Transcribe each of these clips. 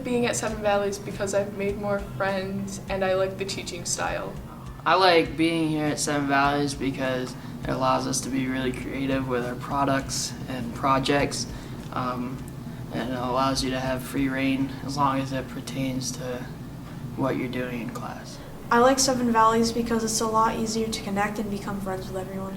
like being at Seven Valleys because I've made more friends and I like the teaching style. I like being here at Seven Valleys because it allows us to be really creative with our products and projects, and it allows you to have free reign as long as it pertains to what you're doing in class. I like Seven Valleys because it's a lot easier to connect and become friends with everyone.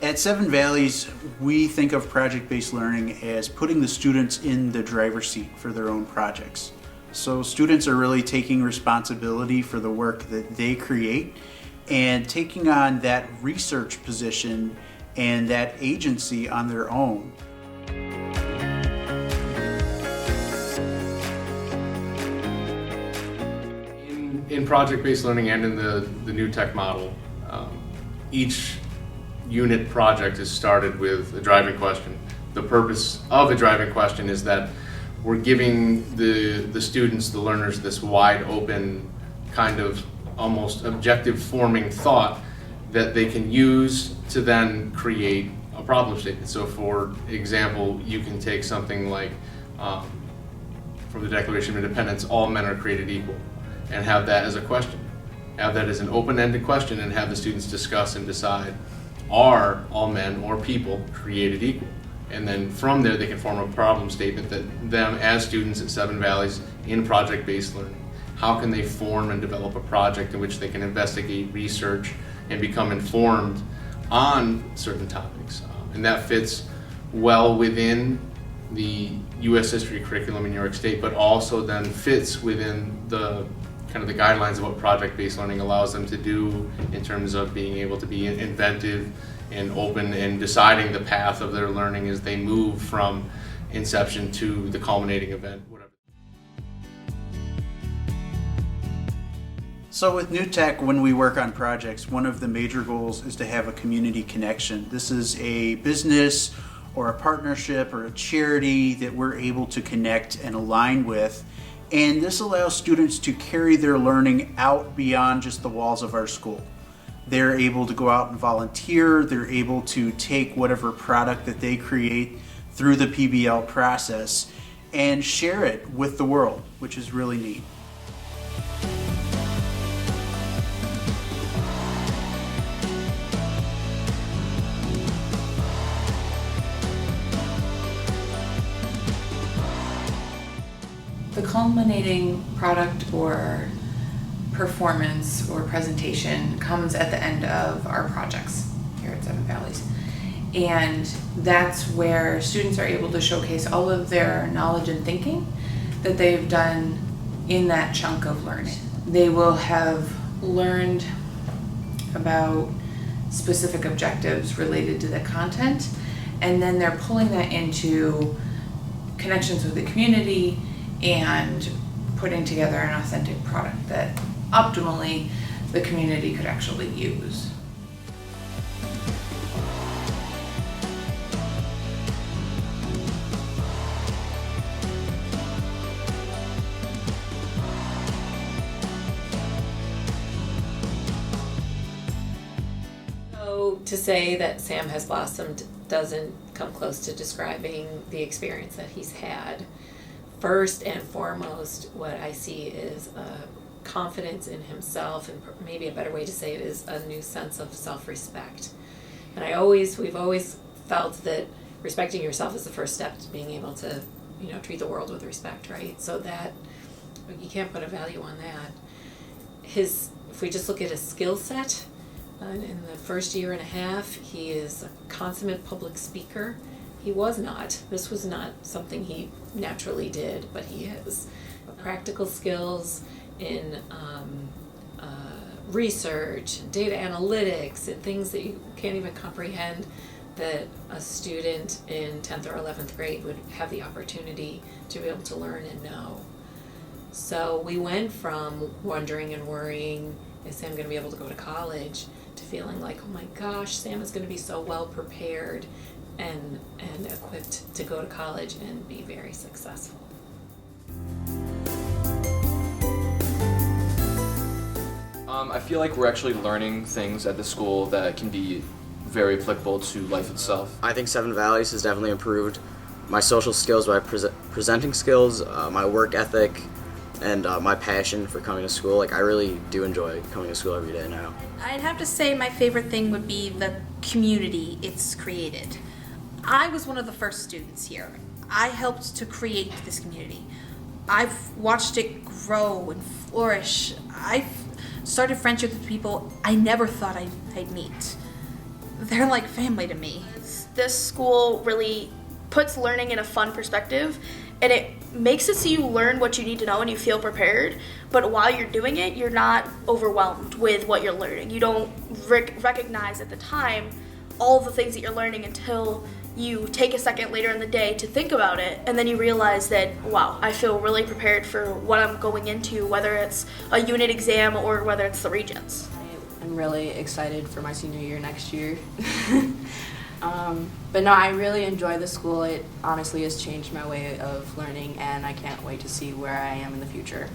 At Seven Valleys, we think of project-based learning as putting the students in the driver's seat for their own projects. So students are really taking responsibility for the work that they create and taking on that research position and that agency on their own. In project-based learning and in the new tech model, each unit project is started with a driving question. The purpose of a driving question is that we're giving the students, the learners, this wide open kind of almost objective forming thought that they can use to then create a problem statement. So for example, you can take something like from the Declaration of Independence, all men are created equal, and have that as a question. Have that as an open-ended question and have the students discuss and decide, are all men or people created equal? And then from there they can form a problem statement that them as students at Seven Valleys in project-based learning, how can they form and develop a project in which they can investigate, research, and become informed on certain topics. And that fits well within the U.S. history curriculum in New York State, but also then fits within the kind of the guidelines of what project-based learning allows them to do in terms of being able to be inventive and open and deciding the path of their learning as they move from inception to the culminating event, whatever. So with new tech, when we work on projects, one of the major goals is to have a community connection. This is a business or a partnership or a charity that we're able to connect and align with. And this allows students to carry their learning out beyond just the walls of our school. They're able to go out and volunteer, they're able to take whatever product that they create through the PBL process and share it with the world, which is really neat. The culminating product or performance or presentation comes at the end of our projects here at Seven Valleys. And that's where students are able to showcase all of their knowledge and thinking that they've done in that chunk of learning. They will have learned about specific objectives related to the content, and then they're pulling that into connections with the community and putting together an authentic product that optimally the community could actually use. So to say that Sam has blossomed doesn't come close to describing the experience that he's had. First and foremost, what I see is a confidence in himself, and maybe a better way to say it is a new sense of self-respect. And we've always felt that respecting yourself is the first step to being able to, treat the world with respect, right? So that, you can't put a value on that. If we just look at his skill set, in the first year and a half, he is a consummate public speaker. He was not. This was not something he naturally did, but he is. Practical skills in research, data analytics, and things that you can't even comprehend that a student in 10th or 11th grade would have the opportunity to be able to learn and know. So we went from wondering and worrying, is Sam going to be able to go to college, to feeling like, oh my gosh, Sam is going to be so well prepared and equipped to go to college and be very successful. I feel like we're actually learning things at the school that can be very applicable to life itself. I think Seven Valleys has definitely improved my social skills, my presenting skills, my work ethic, and my passion for coming to school. Like, I really do enjoy coming to school every day now. I'd have to say my favorite thing would be the community it's created. I was one of the first students here. I helped to create this community. I've watched it grow and flourish. I've started friendships with people I never thought I'd meet. They're like family to me. This school really puts learning in a fun perspective, and it makes it so you learn what you need to know and you feel prepared, but while you're doing it, you're not overwhelmed with what you're learning. You don't recognize at the time all the things that you're learning until you take a second later in the day to think about it, and then you realize that, wow, I feel really prepared for what I'm going into, whether it's a unit exam or whether it's the Regents. I'm really excited for my senior year next year. But no, I really enjoy the school. It honestly has changed my way of learning, and I can't wait to see where I am in the future.